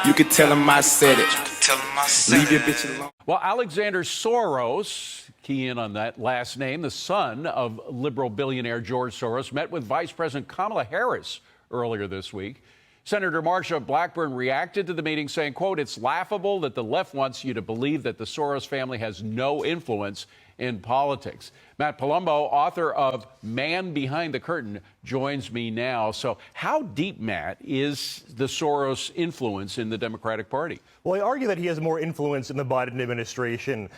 You can tell him I said it. Leave your bitch alone. Well, Alexander Soros, key in on that last name, the son of liberal billionaire George Soros, met with Vice President Kamala Harris earlier this week. Senator Marsha Blackburn reacted to the meeting saying, quote, "It's laughable that the left wants you to believe that the Soros family has no influence in politics." Matt Palumbo, author of Man Behind the Curtain, joins me now. So how deep, Matt, is the Soros influence in the Democratic Party? Well, I argue that he has more influence in the Biden administration,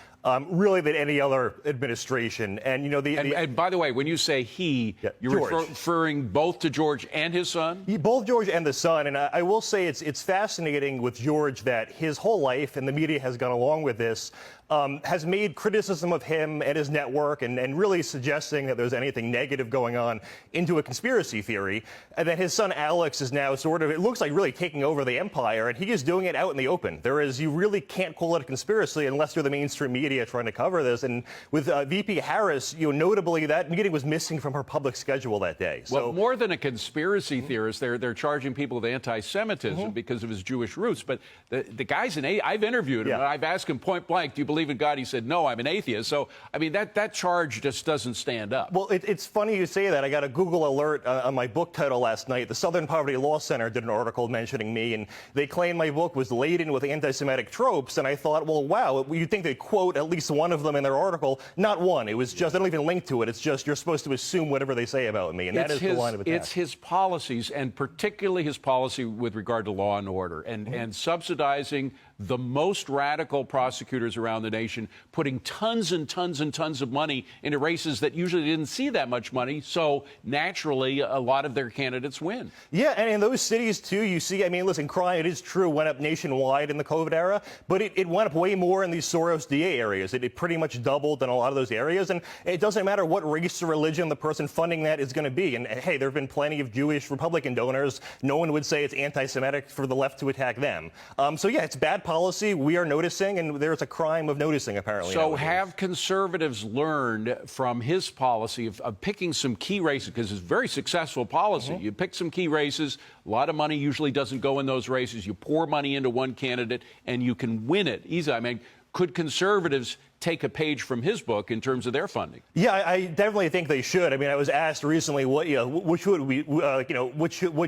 really, than any other administration. And, you know, and by the way, when you say he, you're referring both to George and his son? Both George and the son. And I will say it's fascinating with George that his whole life, and the media has gone along with this, has made criticism of him and his network and really suggesting that there's anything negative going on into a conspiracy theory. And then his son Alex is now sort of, it looks like, really taking over the empire, and he is doing it out in the open. You really can't call it a conspiracy unless you're the mainstream media trying to cover this. And with VP Harris, notably, that meeting was missing from her public schedule that day. So, well, more than a conspiracy theorist, they're charging people with anti-Semitism because of his Jewish roots. But the guy's I've interviewed him, and I've asked him point blank, "Do you believe in God?" He said, "No, I'm an atheist." So, I mean, that charge just doesn't stand up. Well, it's funny you say that. I got a Google alert on my book title last night. The Southern Poverty Law Center did an article mentioning me, and they claimed my book was laden with anti-Semitic tropes. And I thought, well, wow, you'd think they'd quote at least one of them in their article. Not one. It was just, they don't even link to it. It's just, you're supposed to assume whatever they say about me. And that is the line of attack. It's his policies, and particularly his policy with regard to law and order, and subsidizing the most radical prosecutors around the nation, putting tons and tons and tons of money into races that usually didn't see that much money. So naturally, a lot of their candidates win. Yeah, and in those cities, too, you see, I mean, listen, crime, it is true, went up nationwide in the COVID era, but it went up way more in these Soros DA areas. It pretty much doubled in a lot of those areas, and it doesn't matter what race or religion the person funding that is going to be. And hey, there have been plenty of Jewish Republican donors. No one would say it's anti-Semitic for the left to attack them. So yeah, it's bad policy. We are noticing, and there's a crime of noticing, apparently. So have conservatives learned from his policy of picking some key races, because it's a very successful policy. You pick some key races, a lot of money usually doesn't go in those races. You pour money into one candidate, and you can win it easily. I mean, could conservatives take a page from his book in terms of their funding? Yeah, I definitely think they should. I mean, I was asked recently, what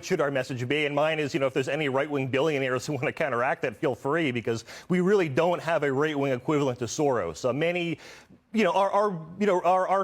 should our message be? And mine is, if there's any right-wing billionaires who want to counteract that, feel free, because we really don't have a right-wing equivalent to Soros. Many, our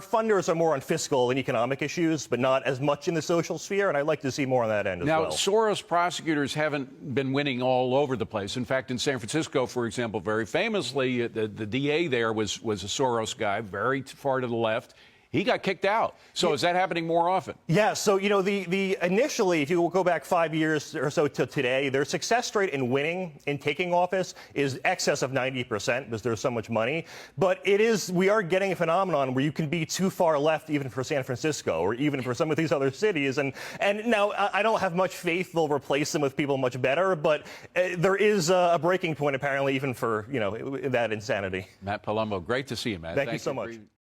funders are more on fiscal and economic issues, but not as much in the social sphere. And I'd like to see more on that end as well. Now, Soros prosecutors haven't been winning all over the place. In fact, in San Francisco, for example, very famously, the DA there was a Soros guy, very far to the left. He got kicked out. So is that happening more often? Yeah. So, the initially, if you go back 5 years or so to today, their success rate in winning, in taking office, is excess of 90% because there's so much money. But we are getting a phenomenon where you can be too far left even for San Francisco or even for some of these other cities. And now I don't have much faith they'll replace them with people much better, but there is a breaking point apparently even for, that insanity. Matt Palumbo, great to see you, man. Thank you so much.